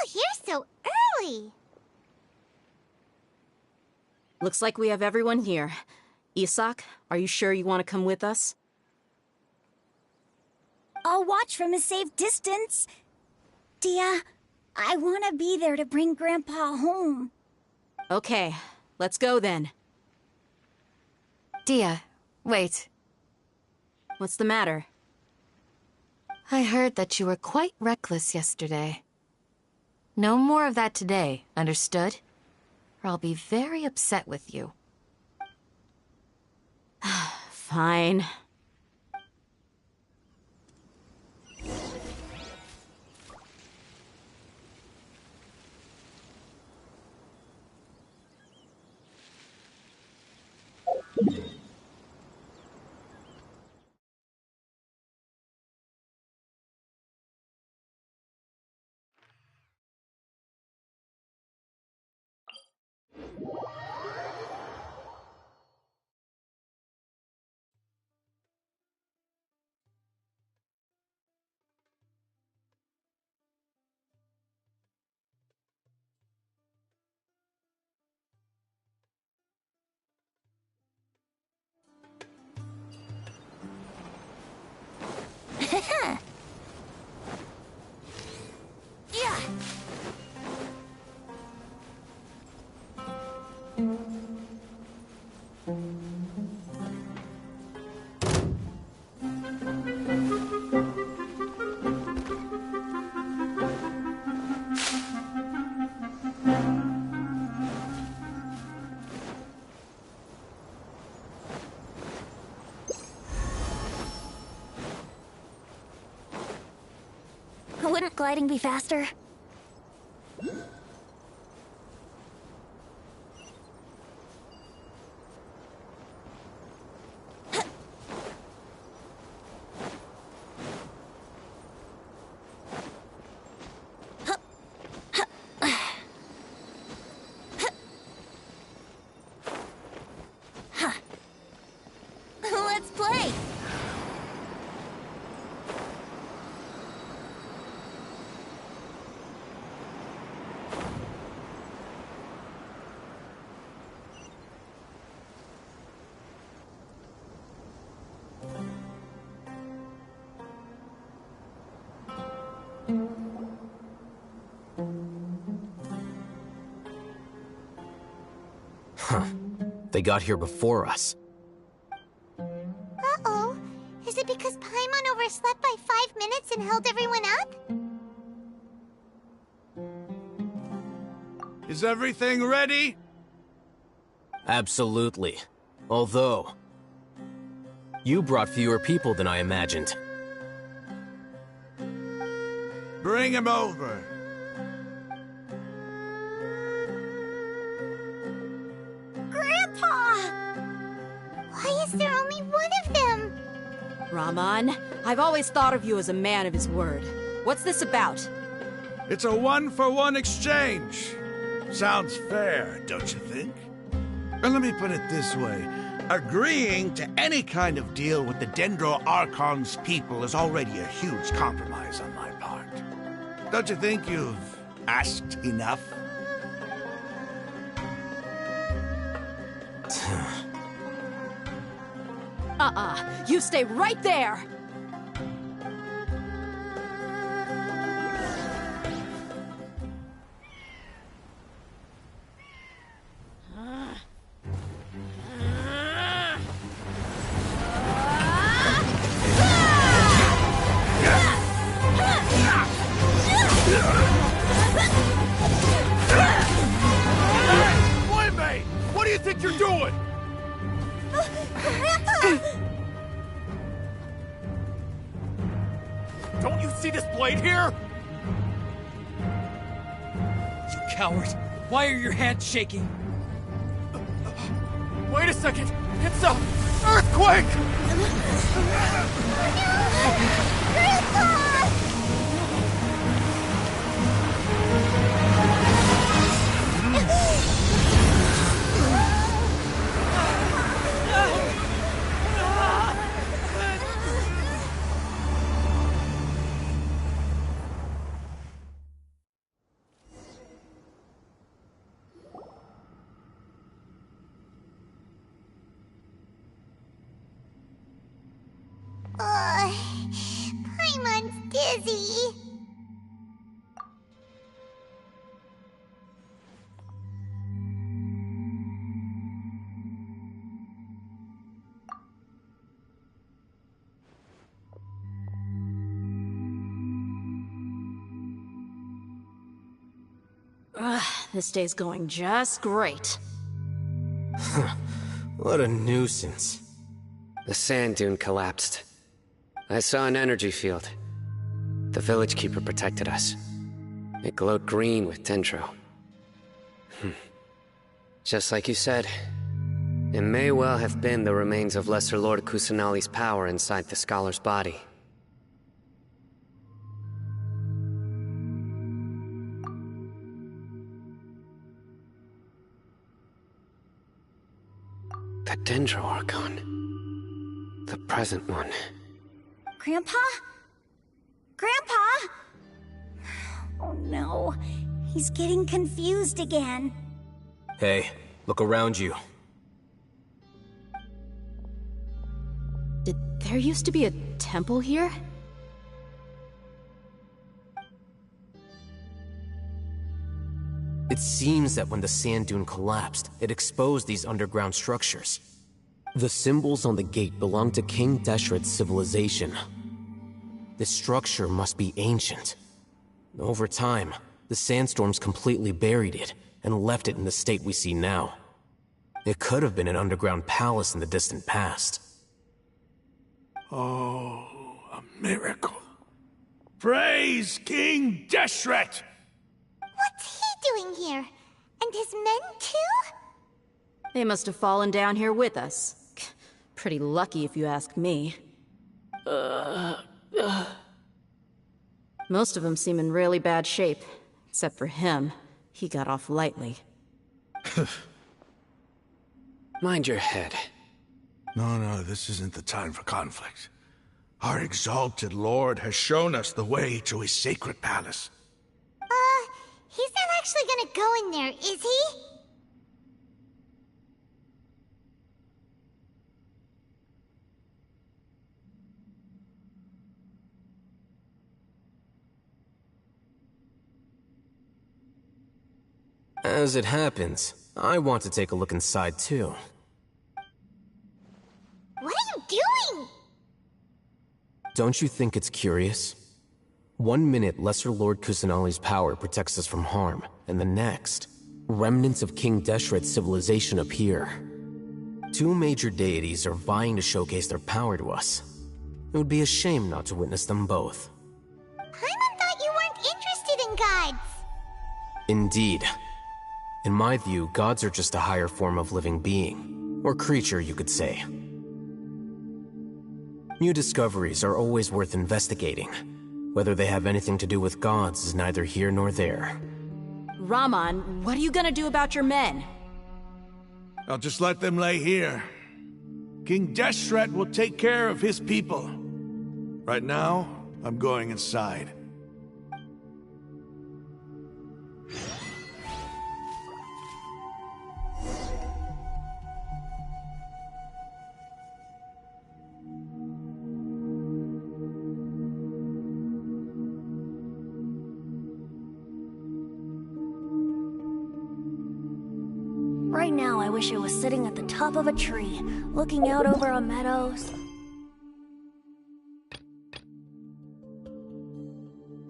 here so early? Looks like we have everyone here. Isak, are you sure you want to come with us? I'll watch from a safe distance. Dia, I want to be there to bring Grandpa home. Okay, let's go then. Dia, wait. What's the matter? I heard that you were quite reckless yesterday. No more of that today, understood? Or I'll be very upset with you. Fine. Yeah. Wouldn't gliding be faster? Let's play! Huh. They got here before us. Uh-oh. Is it because Paimon overslept by 5 minutes and held everyone up? Is everything ready? Absolutely. Although, you brought fewer people than I imagined. Bring him over. Grandpa! Why is there only one of them? Rahman, I've always thought of you as a man of his word. What's this about? It's a one-for-one exchange. Sounds fair, don't you think? And let me put it this way. Agreeing to any kind of deal with the Dendro Archon's people is already a huge compromise on my part. Don't you think you've asked enough? You stay right there! Boy, what do you think you're doing? Don't you see this blade here? You coward! Why are your hands shaking? Wait a second! It's a earthquake! dizzy. Ugh, this day's going just great. What a nuisance. The sand dune collapsed. I saw an energy field. The village keeper protected us. It glowed green with dendro. Just like you said, it may well have been the remains of Lesser Lord Kusanali's power inside the scholar's body. The Dendro Archon. The present one. Grandpa? Grandpa? Oh no, he's getting confused again. Hey, look around you. Did there used to be a temple here? It seems that when the sand dune collapsed, it exposed these underground structures. The symbols on the gate belong to King Deshret's civilization. This structure must be ancient. Over time, the sandstorms completely buried it and left it in the state we see now. It could have been an underground palace in the distant past. Oh, a miracle. Praise King Deshret! What's he doing here? And his men too? They must have fallen down here with us. Pretty lucky if you ask me. Most of them seem in really bad shape. Except for him. He got off lightly. Mind your head. No, this isn't the time for conflict. Our exalted lord has shown us the way to his sacred palace. He's not actually gonna go in there, is he? As it happens, I want to take a look inside too. What are you doing? Don't you think it's curious? 1 minute, Lesser Lord Kusanali's power protects us from harm, and the next, remnants of King Deshret's civilization appear. 2 major deities are vying to showcase their power to us. It would be a shame not to witness them both. Paimon thought you weren't interested in gods. Indeed. In my view, gods are just a higher form of living being, or creature, you could say. New discoveries are always worth investigating. Whether they have anything to do with gods is neither here nor there. Raman, what are you gonna do about your men? I'll just let them lay here. King Deshret will take care of his people. Right now, I'm going inside. Right now, I wish I was sitting at the top of a tree, looking out over our meadows.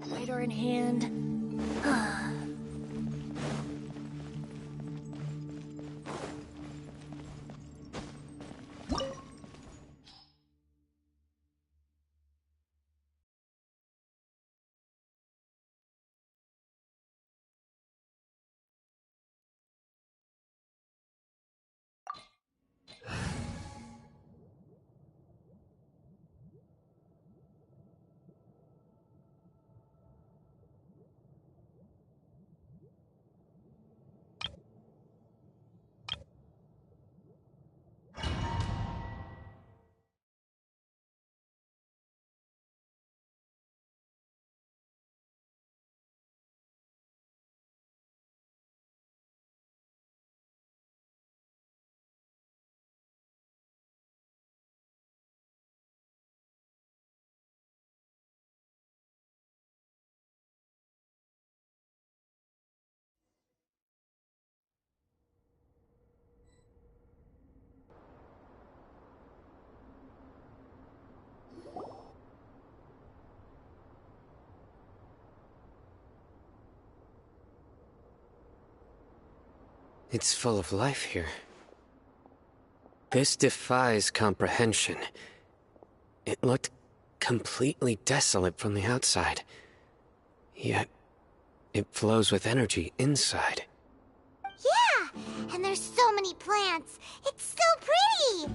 Lighter in hand. It's full of life here. This defies comprehension. It looked completely desolate from the outside. Yet, it flows with energy inside. Yeah, and there's so many plants. It's so pretty.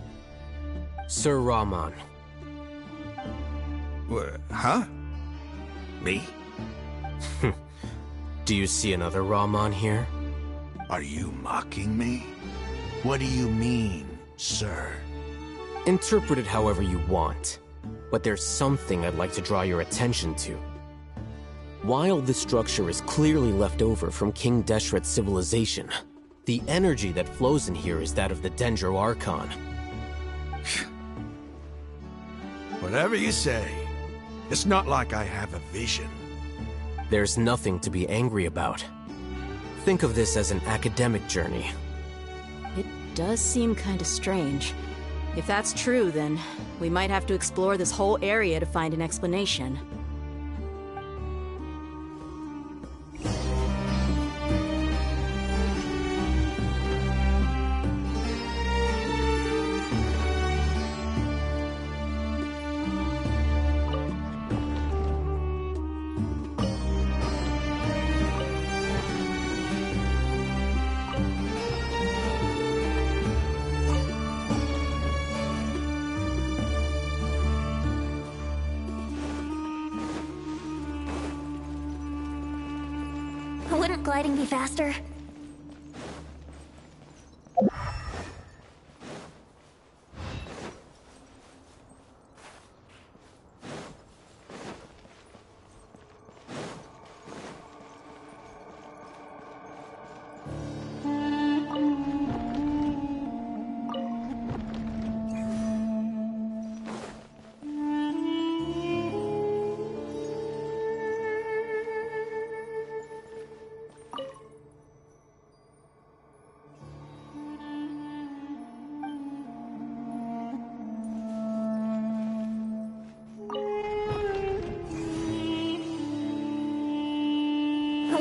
Sir Rahman. Huh? Me? Do you see another Rahman here? Are you mocking me? What do you mean, sir? Interpret it however you want, but there's something I'd like to draw your attention to. While this structure is clearly left over from King Deshret's civilization, the energy that flows in here is that of the Dendro Archon. Whatever you say. It's not like I have a vision. There's nothing to be angry about. Think of this as an academic journey. It does seem kinda strange. If that's true, then we might have to explore this whole area to find an explanation. Wouldn't gliding be faster?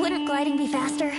Wouldn't gliding be faster?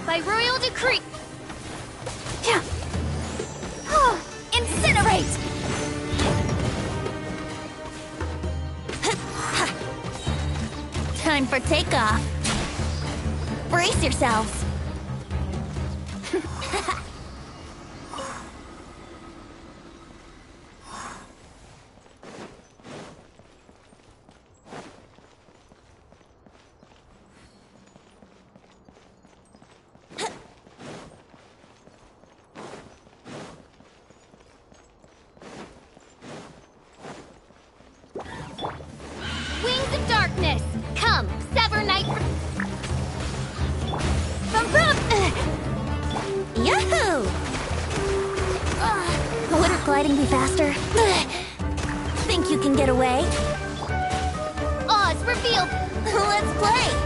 By royal decree. Incinerate! Time for takeoff. Brace yourselves. Wings of darkness. Come, sever night. Bum bum. Yahoo! Wouldn't gliding be faster? Think you can get away? Oz revealed. Let's play!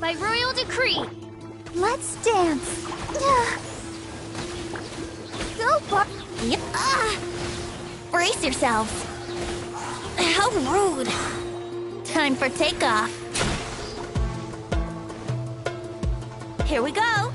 By royal decree. Let's dance. Go, Bar. Yep. Brace yourselves. How rude. Time for takeoff. Here we go.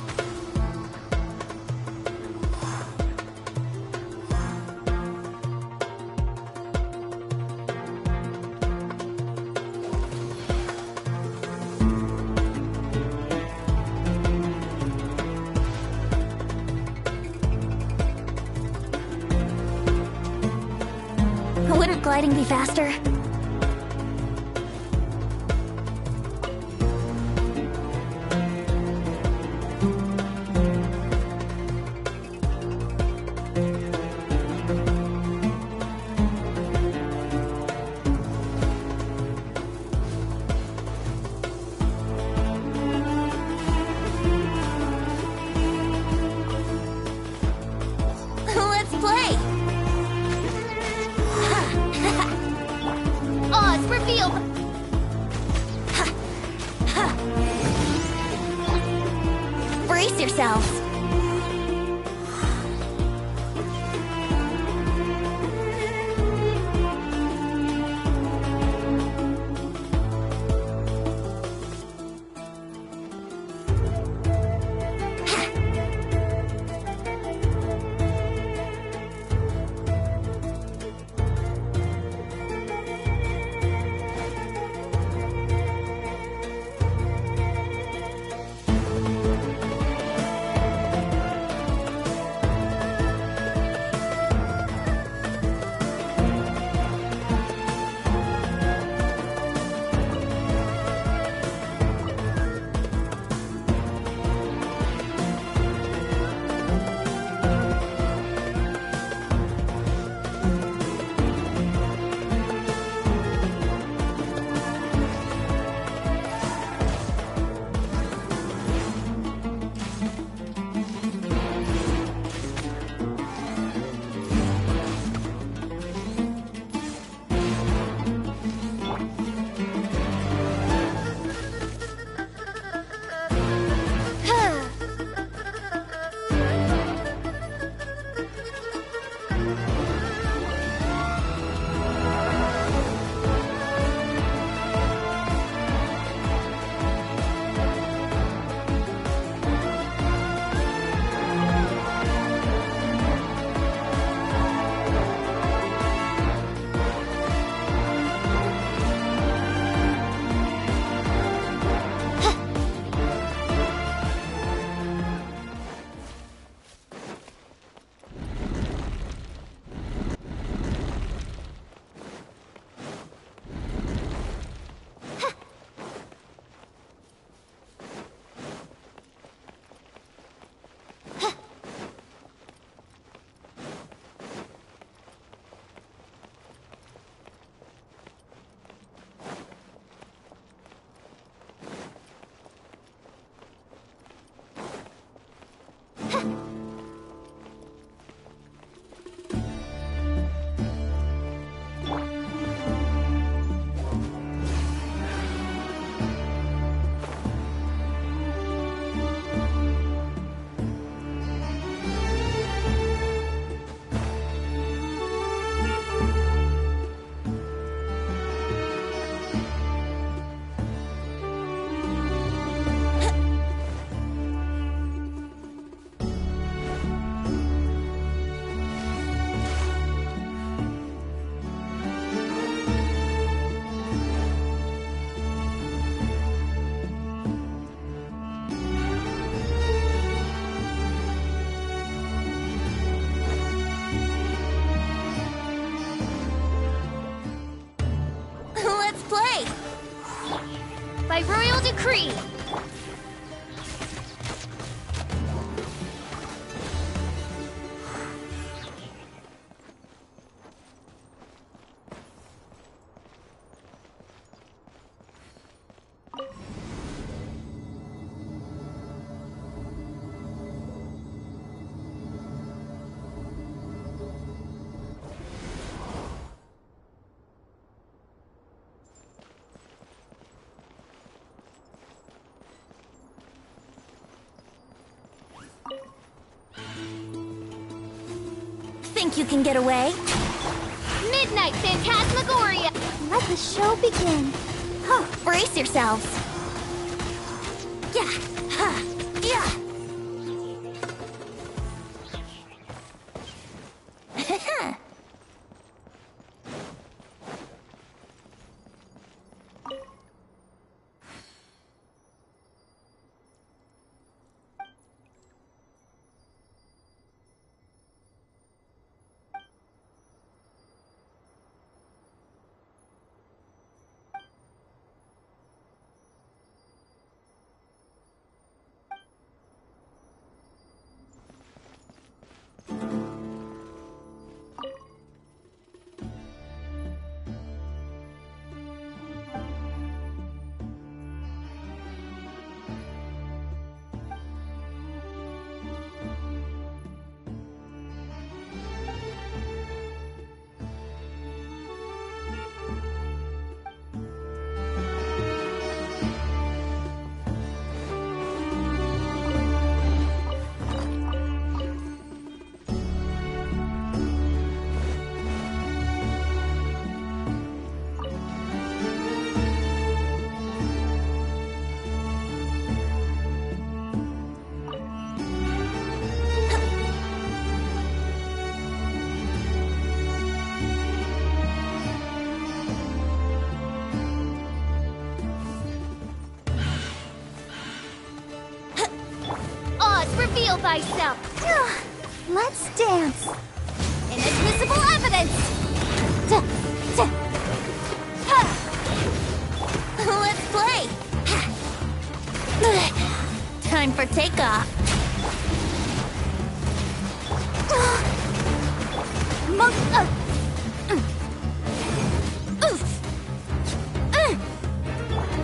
Wouldn't gliding be faster? Let's play! Oz, reveal! Brace yourselves! By royal decree! think you can get away? Midnight Phantasmagoria! Let the show begin. Oh, brace yourselves. Yeah, ha, yeah. Reveal thyself! Let's dance. Inadmissible evidence! Let's play. Time for takeoff.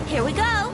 Here we go.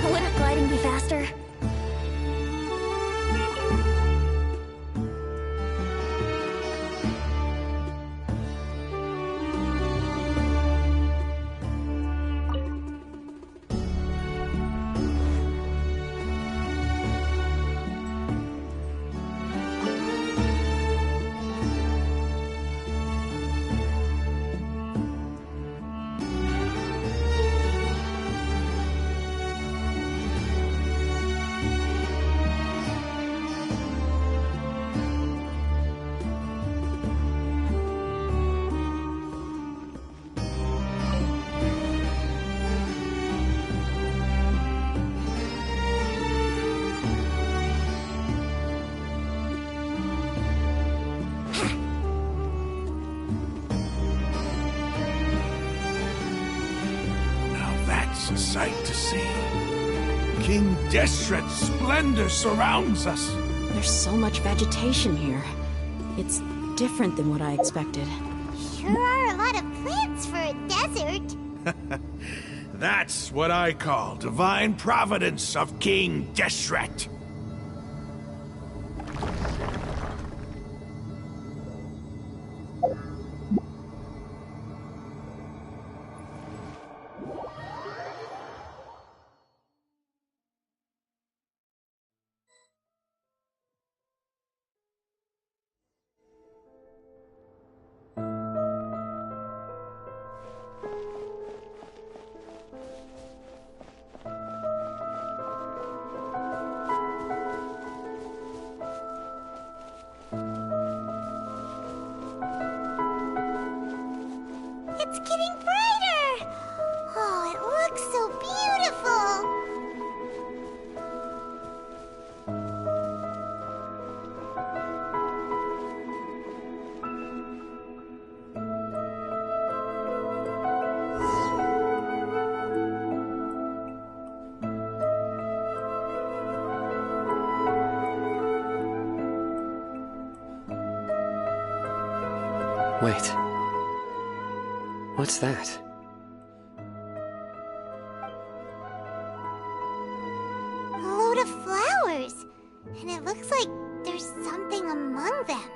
Wouldn't gliding be faster? A sight to see. King Deshret's splendor surrounds us. There's so much vegetation here. It's different than what I expected. Sure are a lot of plants for a desert. That's what I call divine providence of King Deshret. Wait. What's that? A load of flowers. And it looks like there's something among them.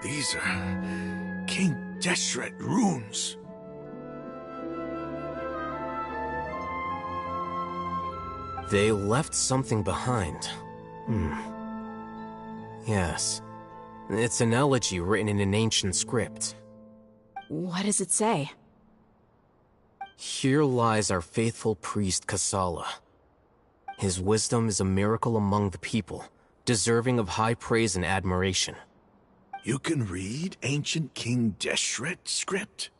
These are King Deshret runes. They left something behind. Yes. It's an elegy written in an ancient script. What does it say? Here lies our faithful priest Kasala. His wisdom is a miracle among the people, deserving of high praise and admiration. You can read ancient King Deshret script?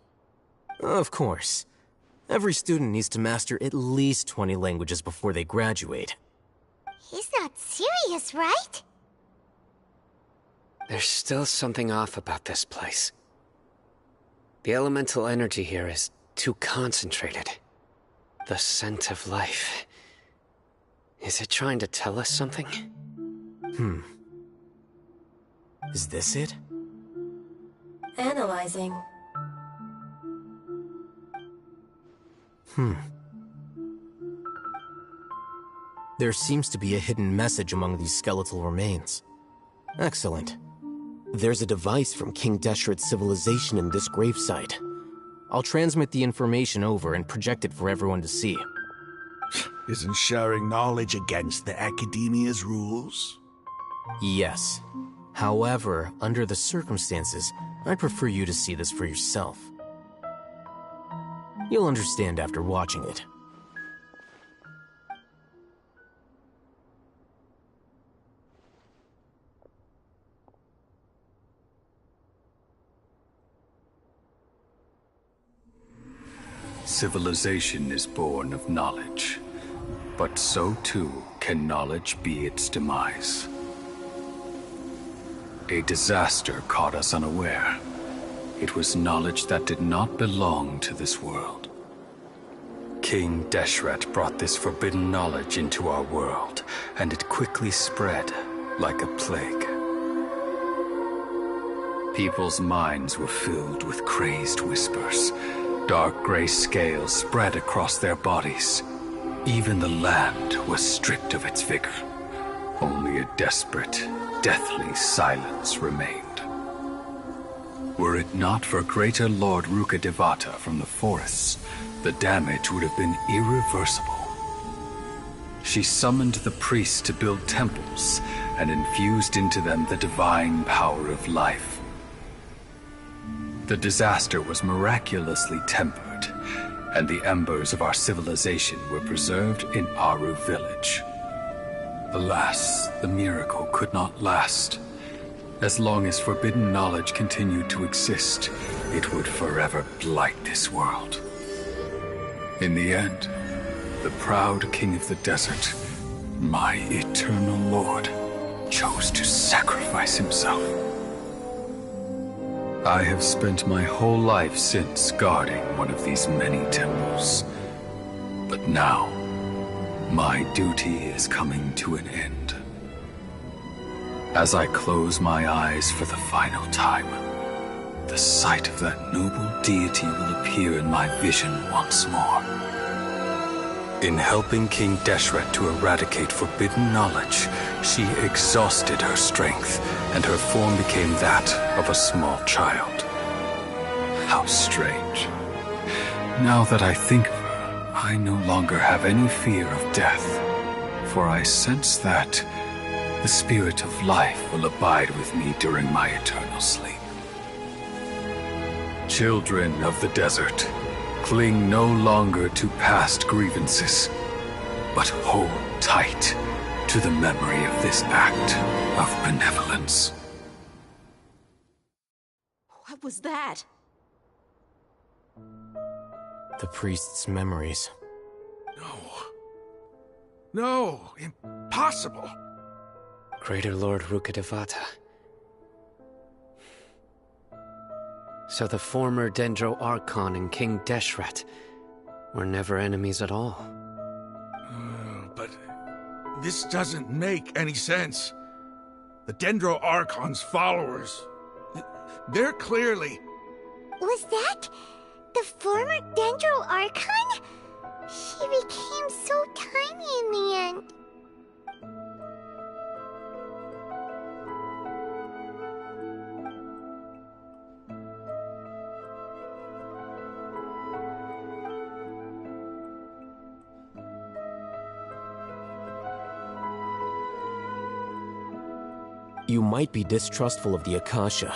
Of course. Every student needs to master at least 20 languages before they graduate. He's not serious, right? There's still something off about this place. The elemental energy here is too concentrated. The scent of life. Is it trying to tell us something? Is this it? Analyzing. There seems to be a hidden message among these skeletal remains. Excellent. There's a device from King Deshret's civilization in this gravesite. I'll transmit the information over and project it for everyone to see. Isn't sharing knowledge against the Academia's rules? Yes. However, under the circumstances, I'd prefer you to see this for yourself. You'll understand after watching it. Civilization is born of knowledge, but so too can knowledge be its demise. A disaster caught us unaware. It was knowledge that did not belong to this world. King Deshret brought this forbidden knowledge into our world, and it quickly spread like a plague. People's minds were filled with crazed whispers. Dark gray scales spread across their bodies. Even the land was stripped of its vigor. Only a desperate, deathly silence remained. Were it not for Greater Lord Rukkhadevata from the forests, the damage would have been irreversible. She summoned the priests to build temples and infused into them the divine power of life. The disaster was miraculously tempered, and the embers of our civilization were preserved in Aru village. Alas, the miracle could not last. As long as forbidden knowledge continued to exist, it would forever blight this world. In the end, the proud king of the desert, my eternal lord, chose to sacrifice himself. I have spent my whole life since guarding one of these many temples. But now, my duty is coming to an end. As I close my eyes for the final time, the sight of that noble deity will appear in my vision once more. In helping King Deshret to eradicate forbidden knowledge, she exhausted her strength, and her form became that of a small child. How strange. Now that I think of her, I no longer have any fear of death, for I sense that the spirit of life will abide with me during my eternal sleep. Children of the desert, cling no longer to past grievances, but hold tight to the memory of this act of benevolence. What was that? The priest's memories. No, impossible. Greater Lord Rukkhadevata. So the former Dendro Archon and King Deshret were never enemies at all. But This doesn't make any sense. The Dendro Archon's followers, they're clearly... Was that the former Dendro Archon? She became so tiny in the end. You might be distrustful of the Akasha,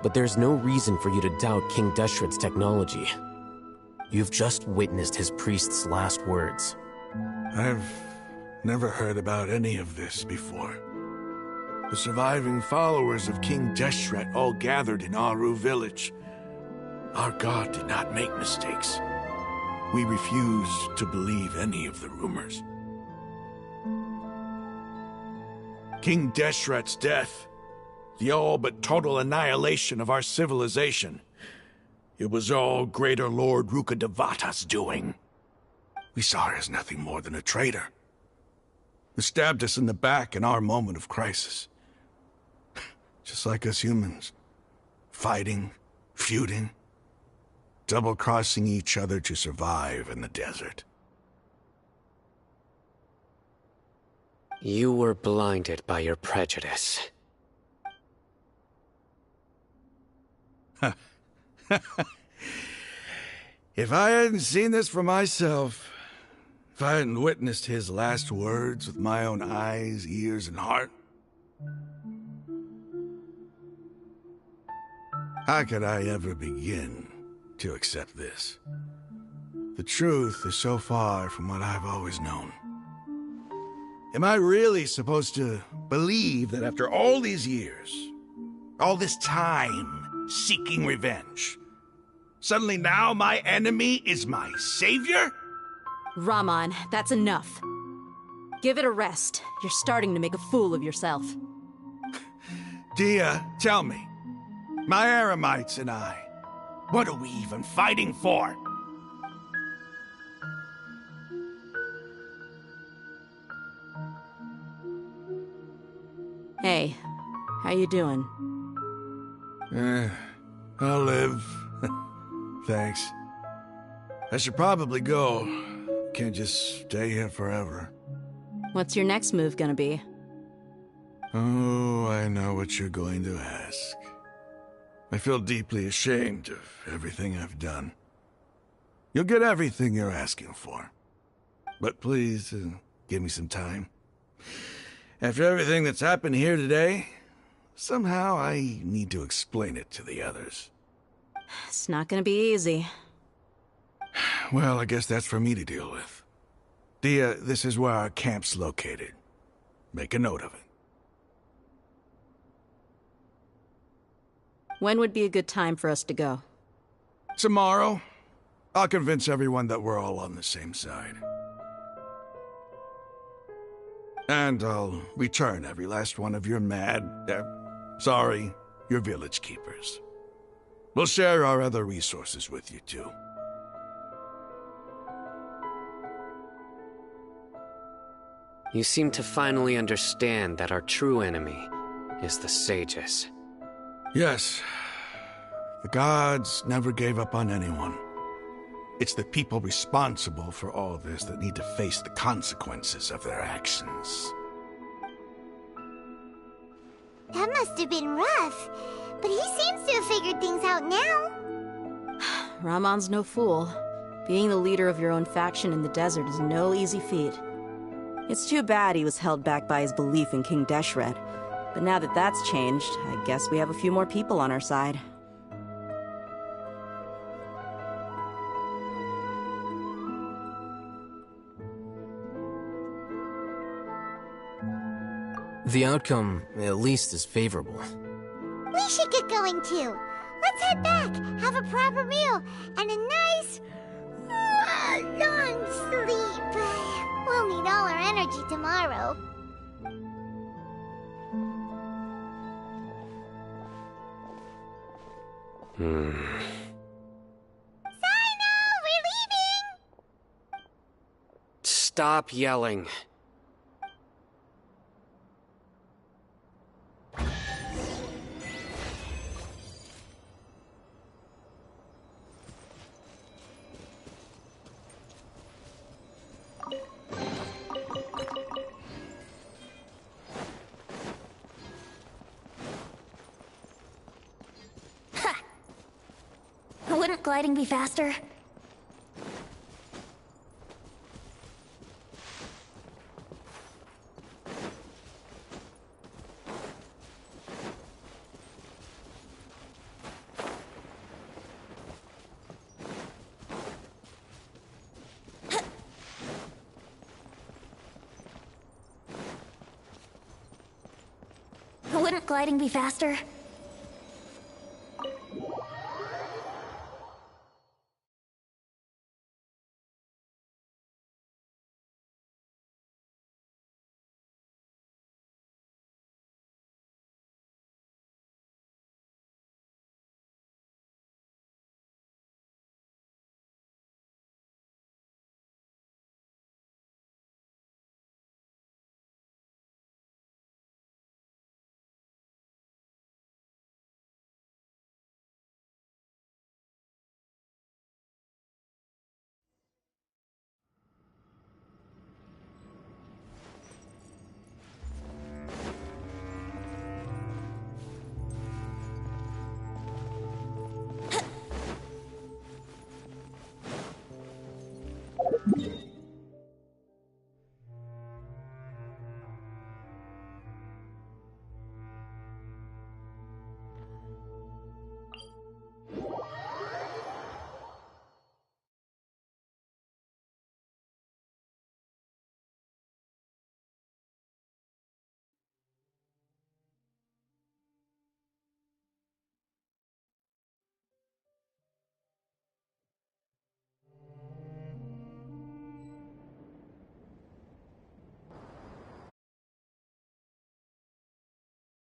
but there's no reason for you to doubt King Deshret's technology. You've just witnessed his priest's last words. I've never heard about any of this before. The surviving followers of King Deshret all gathered in Aru village. Our god did not make mistakes. We refused to believe any of the rumors. King Deshret's death, the all but total annihilation of our civilization, it was all Greater Lord Rukkhadevata's doing. We saw her as nothing more than a traitor, who stabbed us in the back in our moment of crisis. Just like us humans, fighting, feuding, double-crossing each other to survive in the desert. You were blinded by your prejudice. If I hadn't seen this for myself, if I hadn't witnessed his last words with my own eyes, ears, and heart, how could I ever begin to accept this? The truth is so far from what I've always known. Am I really supposed to believe that after all these years, all this time seeking revenge, suddenly now my enemy is my savior? Raman, that's enough. Give it a rest. You're starting to make a fool of yourself. Dia, tell me, my Eremites and I, what are we even fighting for? Hey, how you doing? I'll live. Thanks. I should probably go. Can't just stay here forever. What's your next move gonna be? Oh, I know what you're going to ask. I feel deeply ashamed of everything I've done. You'll get everything you're asking for. But please, give me some time. After everything that's happened here today, somehow I need to explain it to the others. It's not gonna be easy. Well, I guess that's for me to deal with. Dia, this is where our camp's located. Make a note of it. When would be a good time for us to go? Tomorrow, I'll convince everyone that we're all on the same side. And I'll return every last one of your your village keepers. We'll share our other resources with you, too. You seem to finally understand that our true enemy is the sages. Yes. The gods never gave up on anyone. It's the people responsible for all this that need to face the consequences of their actions. That must have been rough, but he seems to have figured things out now. Ramon's no fool. Being the leader of your own faction in the desert is no easy feat. It's too bad he was held back by his belief in King Deshret. But now that that's changed, I guess we have a few more people on our side. The outcome, at least, is favorable. We should get going too. Let's head back, have a proper meal, and a nice, long sleep. We'll need all our energy tomorrow. Sino, we're leaving! Stop yelling. gliding be faster? Wouldn't gliding be faster?